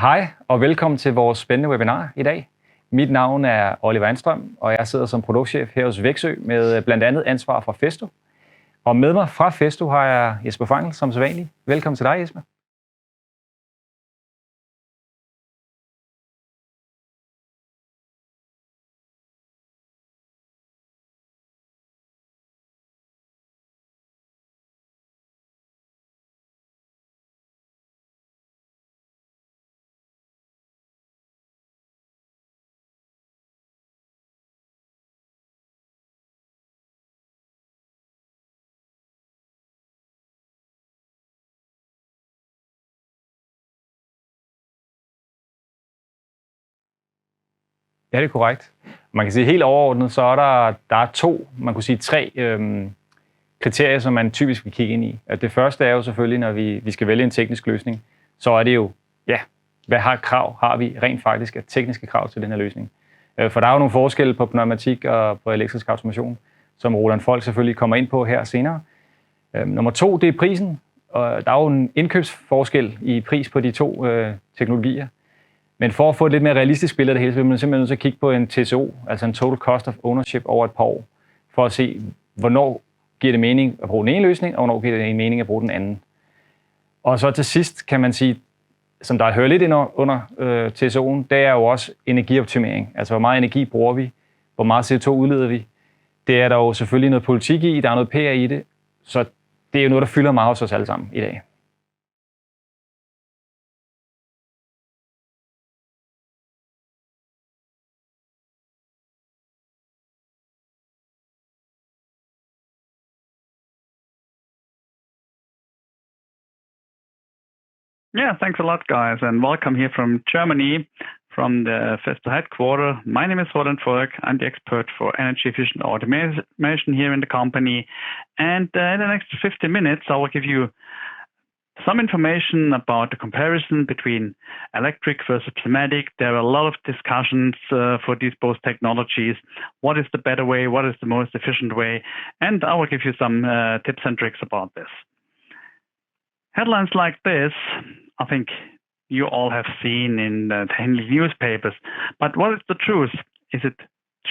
Hej og velkommen til vores spændende webinar i dag. Mit navn er Oliver Anstrøm, og jeg sidder som produktchef her hos Væksø med blandt andet ansvar for Festo. Og med mig fra Festo har jeg Jesper Fangel som sædvanlig. Velkommen til dig, Jesper. Ja, det er korrekt. Man kan sige helt overordnet, så er der er man kunne sige tre kriterier, som man typisk vil kigge ind i. Det første er jo selvfølgelig, når vi skal vælge en teknisk løsning, så er det jo, hvad har vi rent faktisk af tekniske krav til den her løsning? For der er jo nogle forskelle på pneumatik og på elektrisk automation, som Roland Folk selvfølgelig kommer ind på her senere. Nummer 2, det er prisen. Og der er jo en indkøbsforskel i pris på de to teknologier. Men for at få et lidt mere realistisk billede af det hele, så vil man simpelthen nødt til at kigge på en TCO, altså en Total Cost of Ownership over et par år, for at se, hvornår giver det mening at bruge den ene løsning, og hvornår giver det mening at bruge den anden. Og så til sidst kan man sige, som der hører lidt ind under TCO'en, det er jo også energioptimering. Altså hvor meget energi bruger vi, hvor meget CO2 udleder vi. Det er der jo selvfølgelig noget politik i, der er noget PR i det, så det er jo noget, der fylder meget hos os alle sammen i dag. Yeah, thanks a lot, guys, and welcome here from Germany, from the Festo headquarters. My name is Roland Folk. I'm the expert for energy-efficient automation here in the company. And in the next 50 minutes, I will give you some information about the comparison between electric versus pneumatic. There are a lot of discussions for these both technologies. What is the better way? What is the most efficient way? And I will give you some tips and tricks about this. Headlines like this, I think you all have seen in the daily newspapers. But what is the truth? Is it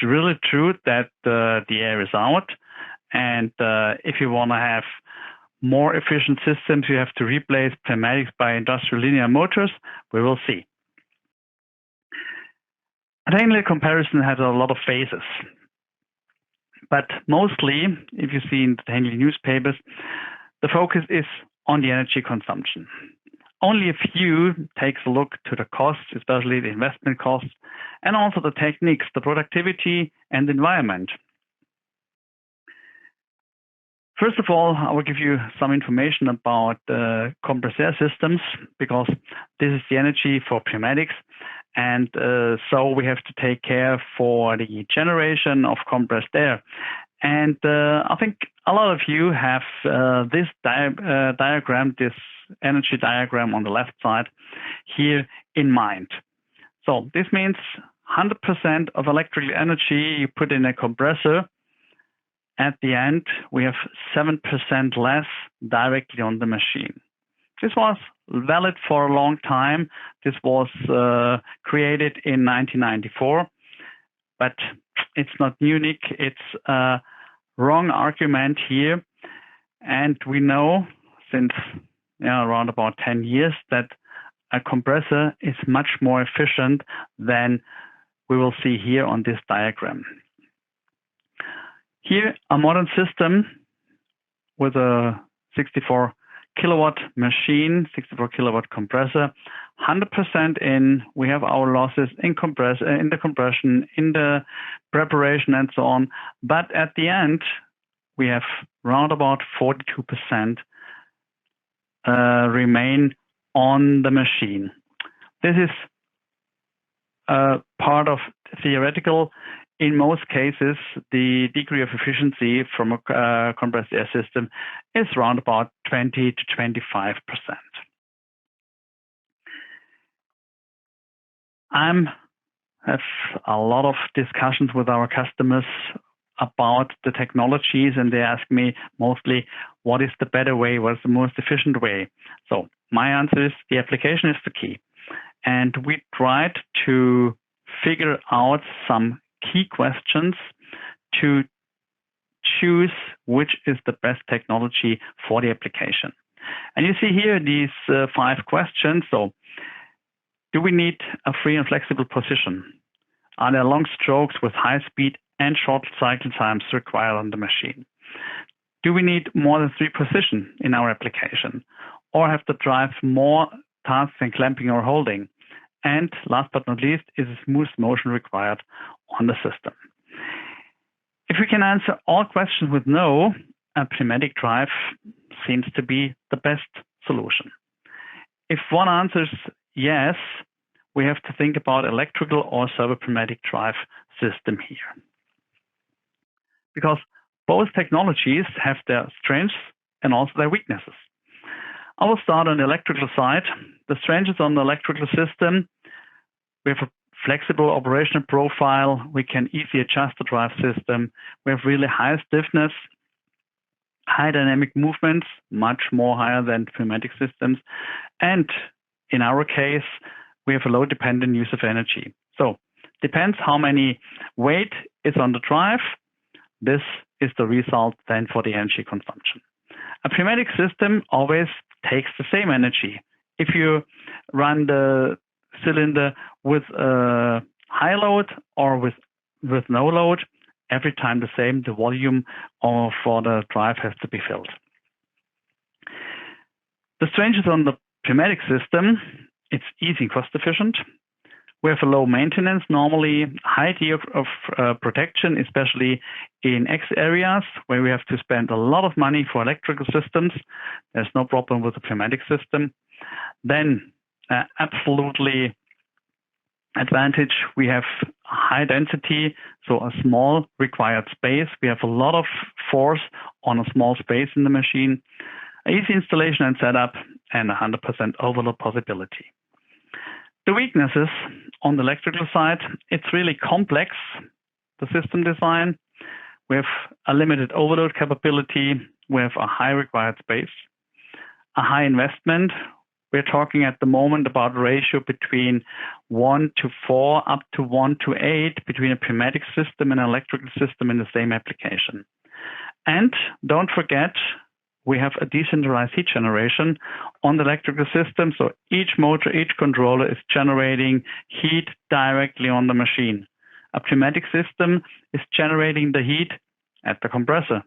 really true that the air is out? And if you want to have more efficient systems, you have to replace pneumatics by industrial linear motors? We will see. A daily comparison has a lot of phases. But mostly, if you see in the daily newspapers, the focus is on the energy consumption. Only a few takes a look to the costs, especially the investment costs, and also the techniques, the productivity and the environment. First of all, I will give you some information about compressor systems, because this is the energy for pneumatics, and so we have to take care for the generation of compressed air. And I think a lot of you have this diagram, this energy diagram on the left side here in mind. So this means 100% of electrical energy you put in a compressor. At the end, we have 7% less directly on the machine. This was valid for a long time. This was created in 1994, but it's not unique. It's a wrong argument here. And we know since around about 10 years that a compressor is much more efficient than we will see here on this diagram. Here, a modern system with a 64 kilowatt machine, 64 kilowatt compressor, 100% in. We have our losses in the compression, in the preparation, and so on. But at the end, we have round about 42% remain on the machine. This is part of theoretical. In most cases, the degree of efficiency from a compressed air system is around about 20 to 25%. I have a lot of discussions with our customers about the technologies, and they ask me mostly, what is the better way? What is the most efficient way? So my answer is the application is the key. and we tried to figure out some key questions to choose which is the best technology for the application. And you see here these 5 questions. So, do we need a free and flexible position? Are there long strokes with high speed and short cycle times required on the machine? Do we need more than 3 positions in our application? Or have to drive more tasks than clamping or holding? And last but not least, is a smooth motion required on the system? If we can answer all questions with no, a pneumatic drive seems to be the best solution. If one answers yes, we have to think about electrical or servo-pneumatic drive system here. Because both technologies have their strengths and also their weaknesses. I will start on the electrical side. The strengths on the electrical system, we have a flexible operational profile. We can easily adjust the drive system. We have really high stiffness, high dynamic movements, much more higher than pneumatic systems. And in our case, we have a low dependent use of energy. So depends how many weight is on the drive. This is the result then for the energy consumption. A pneumatic system always takes the same energy. If you run the cylinder with a high load or with no load, every time the same, the volume for the drive has to be filled. The strengths on the pneumatic system, it's easy and cost efficient. We have a low maintenance, normally high degree of protection, especially in X areas where we have to spend a lot of money for electrical systems. There's no problem with the pneumatic system. Then absolutely advantage, we have high density, so a small required space. We have a lot of force on a small space in the machine, easy installation and setup, and 100% overload possibility. The weaknesses on the electrical side, it's really complex, the system design. We have a limited overload capability. We have a high required space, a high investment. We're talking at the moment about a ratio between 1:4 up to 1:8 between a pneumatic system and an electrical system in the same application. And don't forget, we have a decentralized heat generation on the electrical system. So each motor, each controller is generating heat directly on the machine. A pneumatic system is generating the heat at the compressor.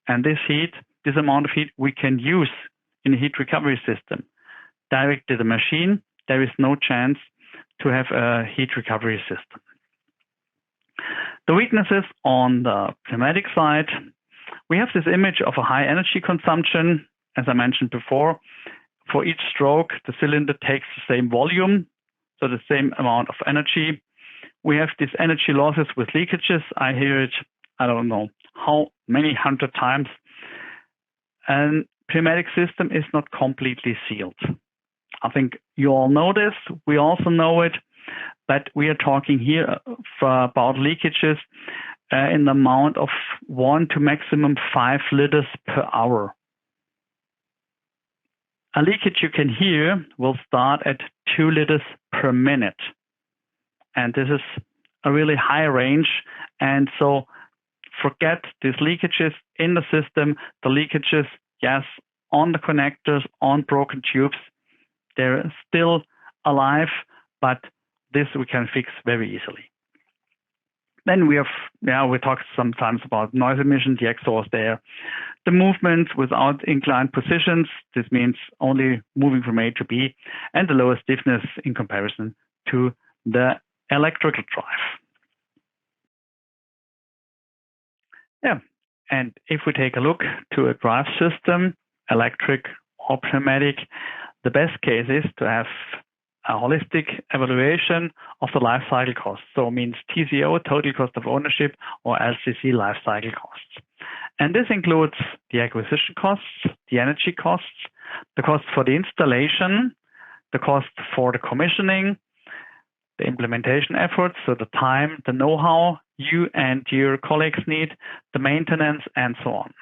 And this amount of heat we can use in a heat recovery system. Direct to the machine, there is no chance to have a heat recovery system. The weaknesses on the pneumatic side, we have this image of a high energy consumption. As I mentioned before, for each stroke, the cylinder takes the same volume, so the same amount of energy. We have these energy losses with leakages. I hear it, I don't know how many 100 times. And pneumatic system is not completely sealed. I think you all know this. We also know it, but we are talking here about leakages in the amount of 1 to maximum 5 liters per hour. A leakage you can hear will start at 2 liters per minute. And this is a really high range. And so forget these leakages in the system. The leakages, yes, on the connectors, on broken tubes, they're still alive, but this we can fix very easily. Then we talk sometimes about noise emission, the exhaust there. The movements without inclined positions, this means only moving from A to B, and the lower stiffness in comparison to the electrical drive. Yeah, and if we take a look to a drive system, electric or pneumatic, the best case is to have a holistic evaluation of the life cycle costs. So it means TCO, total cost of ownership, or LCC life cycle costs. And this includes the acquisition costs, the energy costs, the cost for the installation, the cost for the commissioning, the implementation efforts, so the time, the know-how you and your colleagues need, the maintenance, and so on.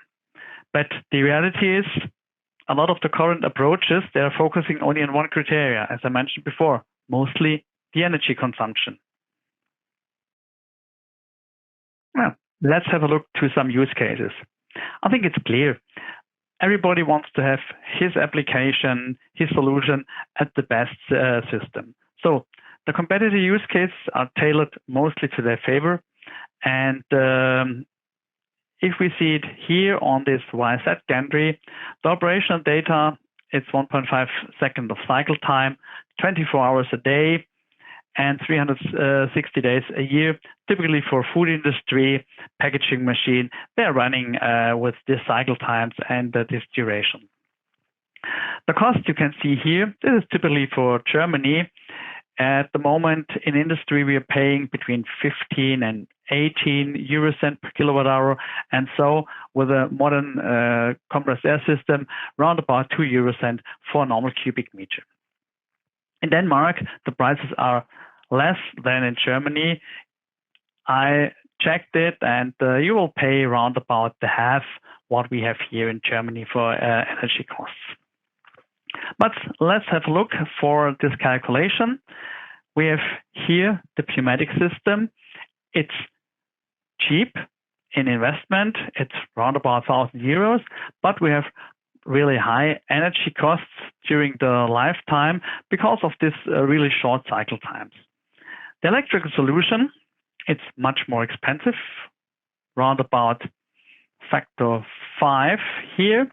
But the reality is, a lot of the current approaches, they are focusing only on one criteria, as I mentioned before, mostly the energy consumption. Well, let's have a look to some use cases. I think it's clear. Everybody wants to have his application, his solution at the best system. So the competitor use cases are tailored mostly to their favor. And if we see it here on this YZ gantry, the operational data, it's 1.5 seconds of cycle time, 24 hours a day, and 360 days a year. Typically for food industry, packaging machine, they're running with this cycle times and this duration. The cost you can see here, this is typically for Germany. At the moment in industry, we are paying between 15 and 18 euro cent per kilowatt hour. And so with a modern compressed air system, around about 2 euro cent for a normal cubic meter. In Denmark, the prices are less than in Germany. I checked it, and you will pay around about the half what we have here in Germany for energy costs. But let's have a look for this calculation. We have here the pneumatic system. It's cheap in investment. It's around about 1,000 euros, but we have really high energy costs during the lifetime because of this really short cycle times. The electrical solution, it's much more expensive, around about factor 5 here,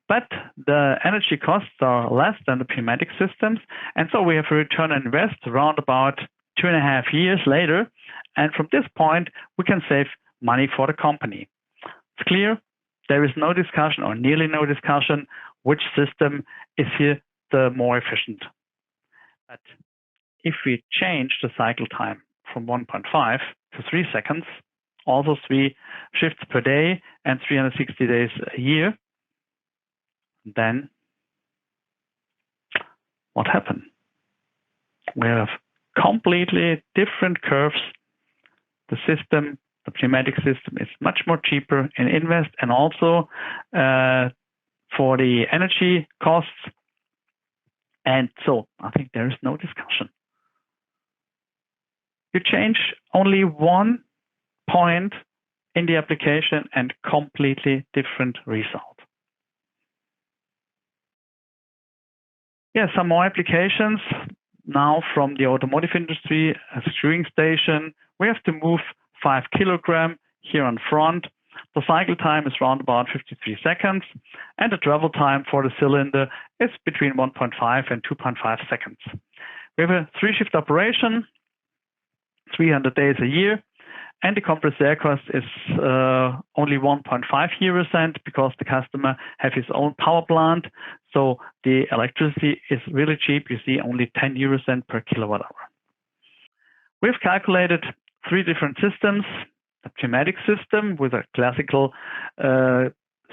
but the energy costs are less than the pneumatic systems, and so we have a return on invest around about 2.5 years later, and from this point we can save money for the company. It's clear, there is no discussion or nearly no discussion which system is here the more efficient. But if we change the cycle time from 1.5 to 3 seconds, also 3 shifts per day and 360 days a year, then what happened? We have completely different curves. The system, the pneumatic system, is much more cheaper in invest and also for the energy costs. And so I think there is no discussion. You change only one point in the application and completely different result. Yeah, some more applications now from the automotive industry. A screwing station. We have to move 5 kilograms here on front. The cycle time is around about 53 seconds, and the travel time for the cylinder is between 1.5 and 2.5 seconds. We have a 3-shift operation, 300 days a year, and the compressed air cost is only 1.5 euro cent because the customer has his own power plant. So the electricity is really cheap. You see only 10 euro cent per kilowatt hour. We've calculated 3 different systems. A pneumatic system with a classical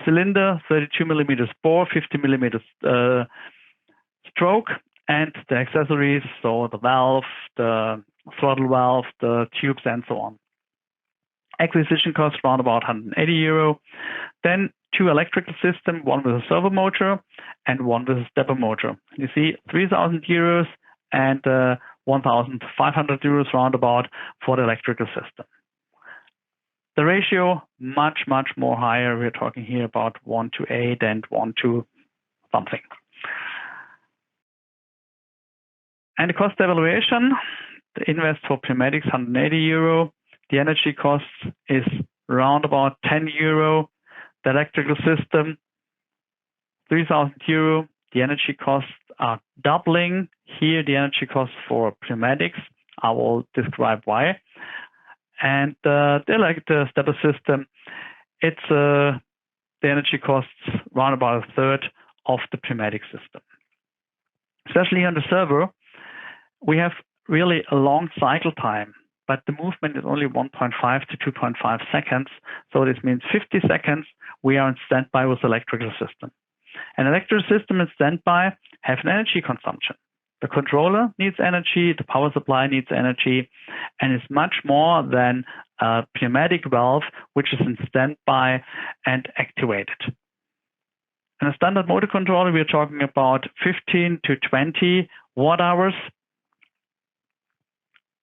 cylinder, 32 millimeters bore, 50 millimeters stroke, and the accessories, so the valve, the throttle valve, the tubes, and so on. Acquisition cost around about 180 euro. Then 2 electrical systems, one with a servo motor and one with a stepper motor. You see 3,000 euros and 1,500 euros roundabout for the electrical system. The ratio much more higher. We're talking here about 1:8 and 1 something. And the cost evaluation, the invest for pneumatics 180 euro. The energy cost is around about 10 euro. The electrical system, 3,000 euro. The energy costs are doubling. Here, the energy costs for pneumatics. I will describe why. And the stepper system, it's the energy costs around about 1/3 of the pneumatic system. Especially on the servo, we have really a long cycle time, but the movement is only 1.5 to 2.5 seconds. So this means 50 seconds we are in standby with the electrical system. An electrical system in standby have an energy consumption. The controller needs energy, the power supply needs energy, and it's much more than a pneumatic valve, which is in standby and activated. In a standard motor controller, we're talking about 15 to 20 watt hours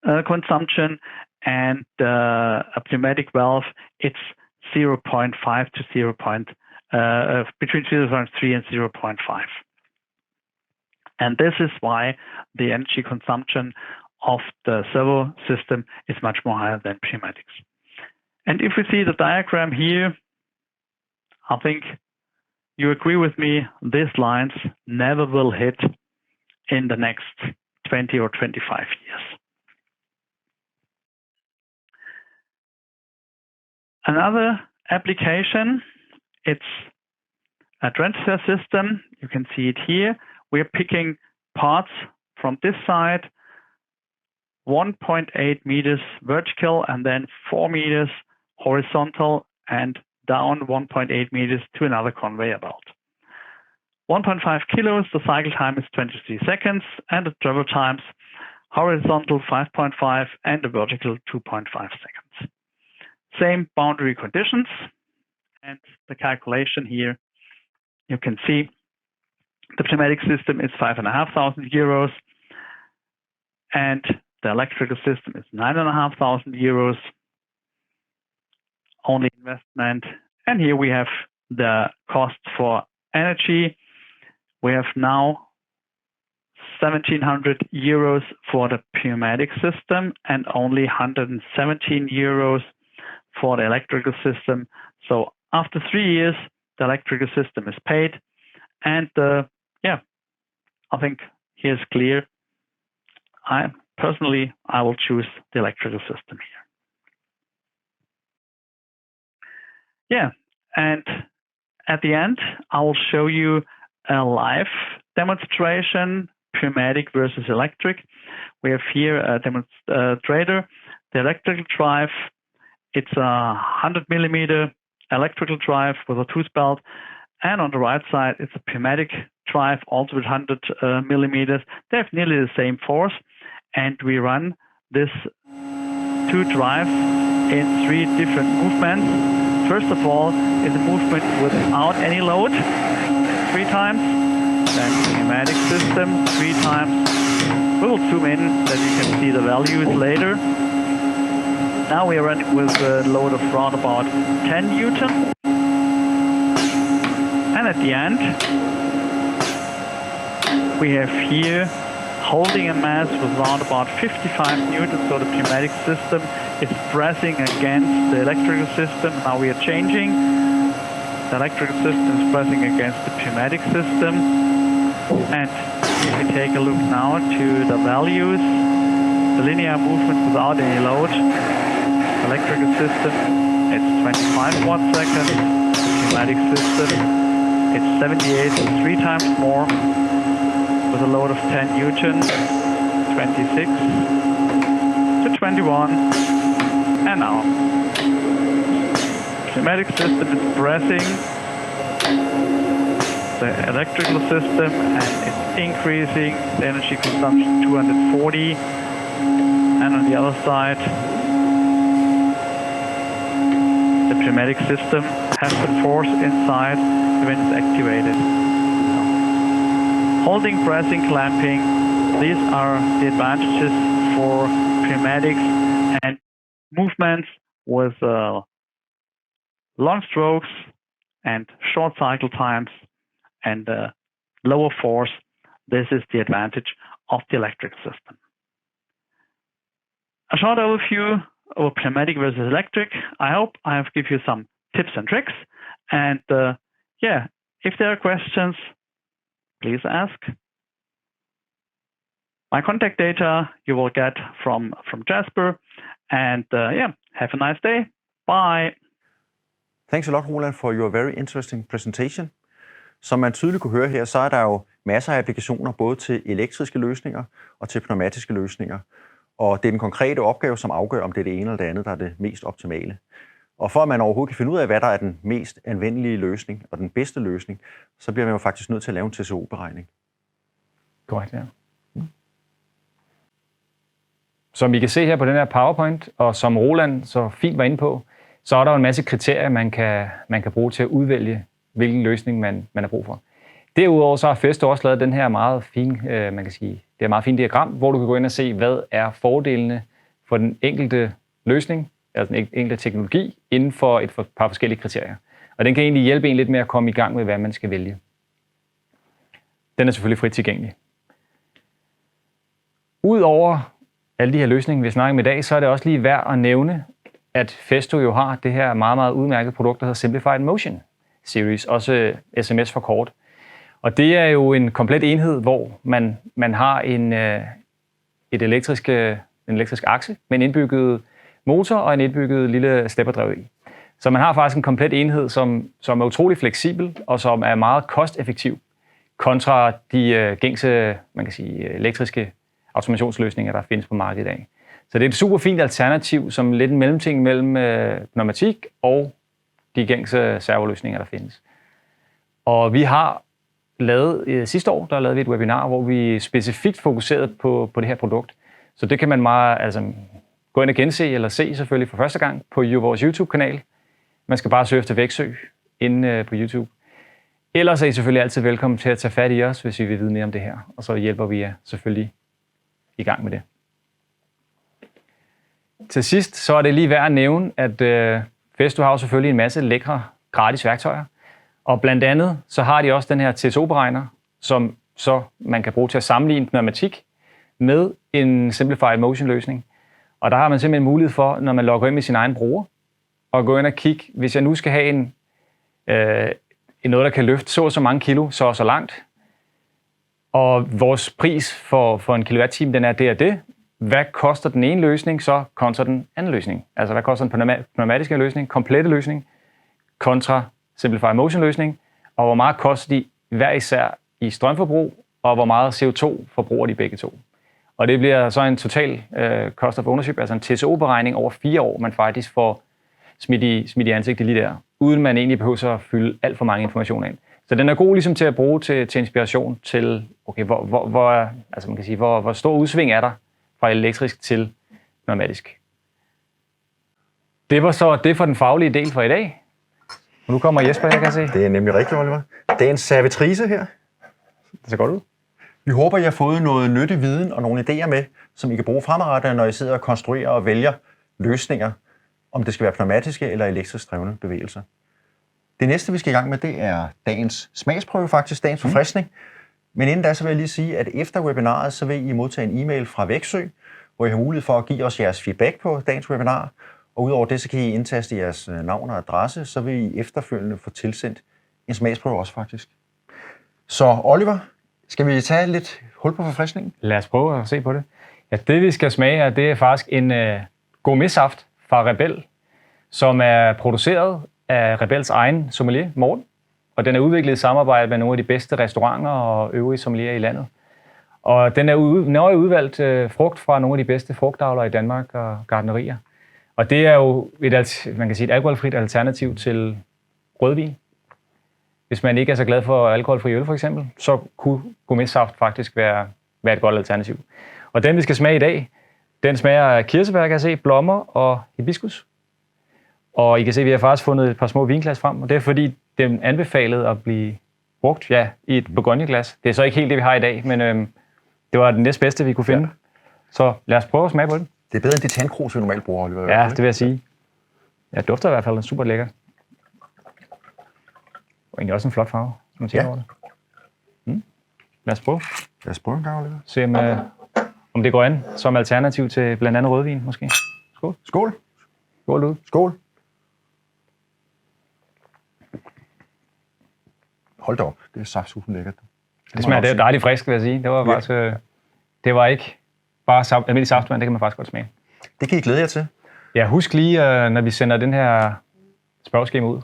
consumption, and a pneumatic valve, it's 0.5 to between 0.3 and 0.5. And this is why the energy consumption of the servo system is much more higher than pneumatics. And if we see the diagram here, I think you agree with me, these lines never will hit in the next 20 or 25 years. Another application, it's a transfer system. You can see it here. We're picking parts from this side, 1.8 meters vertical and then 4 meters horizontal and down 1.8 meters to another conveyor belt. 1.5 kilos, the cycle time is 23 seconds and the travel times horizontal 5.5 and the vertical 2.5 seconds. Same boundary conditions, and the calculation here, you can see the pneumatic system is 5,500 euros and the electrical system is 9,500 euros only investment. And here we have the cost for energy. We have now 1,700 euros for the pneumatic system and only 117 euros for the electrical system. So after 3 years, the electrical system is paid. And I think here's clear. I will choose the electrical system here. Yeah, and at the end, I will show you a live demonstration, pneumatic versus electric. We have here a demonstrator, the electrical drive. It's a 100 millimeter electrical drive with a tooth belt. And on the right side, it's a pneumatic drive, also with 100 millimeters. They have nearly the same force. And we run this two drives in 3 different movements. First of all, is a movement without any load, 3 times. Then pneumatic system, 3 times. We will zoom in that you can see the values later. Now we are running with a load of around about 10 Newton. And at the end, we have here holding a mass with around about 55 newtons. So the pneumatic system is pressing against the electrical system. Now we are changing. The electrical system is pressing against the pneumatic system. And if we take a look now to the values, the linear movement without any load, electrical system, it's 25 watt seconds. The pneumatic system, it's 78, so 3 times more, with a load of 10 Newton, 26 to 21, and now. The pneumatic system is pressing the electrical system and it's increasing the energy consumption 240, and on the other side, the pneumatic system has the force inside when it's activated. Holding, pressing, clamping, these are the advantages for pneumatics and movements with long strokes and short cycle times and lower force. This is the advantage of the electric system. A short overview of pneumatic versus electric. I hope I have given you some tips and tricks. And if there are questions, please ask. My contact data you will get from Jasper. And have a nice day. Bye. Thanks a lot, Roland, for your very interesting presentation. Som man tydeligt kunne høre her, så er der jo masser af applikationer både til elektriske løsninger og til pneumatiske løsninger. Og det er den konkrete opgave, som afgør, om det er det ene eller det andet, der er det mest optimale. Og for at man overhovedet kan finde ud af, hvad der er den mest anvendelige løsning og den bedste løsning, så bliver man jo faktisk nødt til at lave en TCO-beregning. Korrekt, ja. Som I kan se her på den her PowerPoint, og som Roland så fint var inde på, så er der jo en masse kriterier, man kan bruge til at udvælge, hvilken løsning man har brug for. Derudover så har Festo også lavet den her meget fine, man kan sige, er et meget fint diagram, hvor du kan gå ind og se, hvad er fordelene for den enkelte løsning, altså den enkelte teknologi, inden for et par forskellige kriterier. Og den kan egentlig hjælpe en lidt med at komme i gang med, hvad man skal vælge. Den er selvfølgelig frit tilgængelig. Udover alle de her løsninger, vi snakker om i dag, så er det også lige værd at nævne, at Festo jo har det her meget, meget udmærkede produkt, der hedder Simplified Motion Series, også SMS for kort. Og det er jo en komplet enhed, hvor man har en elektrisk akse med en indbygget motor og en indbygget lille stepperdrev i. Så man har faktisk en komplet enhed, som er utrolig fleksibel og som er meget kosteffektiv kontra de gængse, man kan sige, elektriske automationsløsninger, der findes på markedet i dag. Så det er et super fint alternativ, som lidt en mellemting mellem pneumatik og de gængse servoløsninger, der findes. Og vi har lavet, sidste år, der lavede vi et webinar, hvor vi specifikt fokuserede på det her produkt. Så det kan man gå ind og gense, eller se selvfølgelig for første gang på vores YouTube-kanal. Man skal bare søge efter Væksø inde på YouTube. Ellers er I selvfølgelig altid velkommen til at tage fat i os, hvis I vil vide mere om det her. Og så hjælper vi jer selvfølgelig i gang med det. Til sidst så er det lige værd at nævne, at Festo har selvfølgelig en masse lækre gratis værktøjer. Og blandt andet så har de også den her TSO-beregner, som så man kan bruge til at sammenligne pneumatik med en Simplified Motion løsning. Og der har man simpelthen mulighed for, når man logger ind med sin egen bruger, at gå ind og kigge, hvis jeg nu skal have noget, der kan løfte så mange kilo, så langt, og vores pris for en kilowatt-time, den er det og det. Hvad koster den ene løsning så kontra den anden løsning? Altså, hvad koster den pneumatiske løsning, komplette løsning, kontra Simplified Motion løsning, og hvor meget koster de hver især i strømforbrug, og hvor meget CO2 forbruger de begge to. Og det bliver så en total cost of ownership, altså en TCO-beregning over 4 år, man faktisk får smidt i ansigtet lige der, uden man egentlig behøver at fylde alt for mange informationer ind. Så den er god ligesom til at bruge til inspiration til, okay, hvor stor udsving er der fra elektrisk til pneumatisk. Det var så det for den faglige del for i dag. Og nu kommer Jesper, jeg kan se. Det er nemlig rigtigt, Oliver. Det er en servitrice her. Det ser godt ud. Vi håber, I har fået noget nyttig viden og nogle idéer med, som I kan bruge fremadrettet, når I sidder og konstruerer og vælger løsninger, om det skal være pneumatiske eller elektrisk drevne bevægelser. Det næste, vi skal i gang med, det er dagens smagsprøve, faktisk dagens forfriskning. Men inden da, så vil jeg lige sige, at efter webinaret, så vil I modtage en e-mail fra Væksø, hvor I har mulighed for at give os jeres feedback på dagens webinar. Og udover det, så kan I indtaste jeres navn og adresse, så vil I efterfølgende få tilsendt en smagsprøve også faktisk. Så Oliver, skal vi tage lidt hul på forfriskningen? Lad os prøve at se på det. Ja, det vi skal smage her, det er faktisk en gourmetsaft fra Rebel, som er produceret af Rebels egen sommelier, Morten. Og den er udviklet i samarbejde med nogle af de bedste restauranter og øvrige sommelier i landet. Og den er nøje udvalgt frugt fra nogle af de bedste frugtavlere i Danmark og gartnerier. Og det er jo et alkoholfrit alternativ til rødvin. Hvis man ikke er så glad for alkoholfri øl for eksempel, så kunne gourmetsaft faktisk være et godt alternativ. Og den vi skal smage i dag, den smager af kirsebær, kan jeg se, blommer og hibiskus. Og I kan se, at vi har faktisk fundet et par små vinglas frem, og det er fordi, den anbefalede at blive brugt i et bourgogneglas. Det er så ikke helt det, vi har i dag, men det var den næstbedste, vi kunne finde. Ja. Så lad os prøve at smage på den. Det er bedre end de tandkrus, vi normalt bruger, Oliver. Ja, det vil jeg sige. Ja, det dufter i hvert fald super lækkert. Og egentlig også en flot farve, som man tænker over det. Lad os prøve. Lad os prøve en gang, Oliver. Se om det går an som alternativ til blandt andet rødvin, måske. Skål. Skål. Skål ud. Skål. Hold da op, det er saftsusen lækkert. Det smager dejligt frisk, vil jeg sige. Det var faktisk, det var ikke bare almindelig saftevand, det kan man faktisk godt smage. Det kan I glæde jer til. Ja, husk lige, når vi sender den her spørgeskema ud,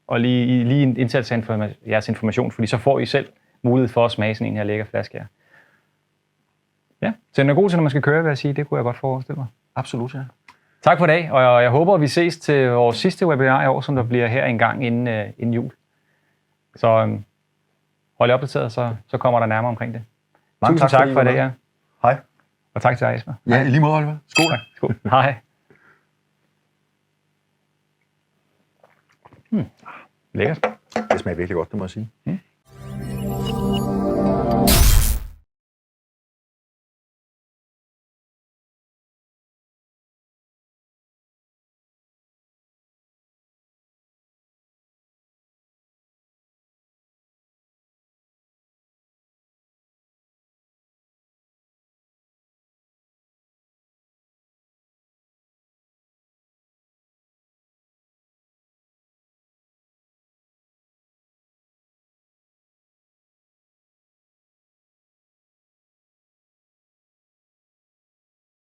og lige indsætte jeres information, fordi så får I selv mulighed for at smage sådan en her lækker flaske her. Ja, så den er god til, når man skal køre, vil jeg sige. Det kunne jeg godt forestille mig. Absolut, ja. Tak for i dag, og jeg håber, vi ses til vores sidste webinar i år, som der bliver her en gang inden jul. Så hold jer opdateret, så kommer der nærmere omkring det. Tusind tak for i dag. Ja. Hej. Og tak til dig, Jesper. Ja, i lige måde, Oliver. Skål. Tak. Skål. Hej. Lækkert. Det smager virkelig godt, det må jeg sige.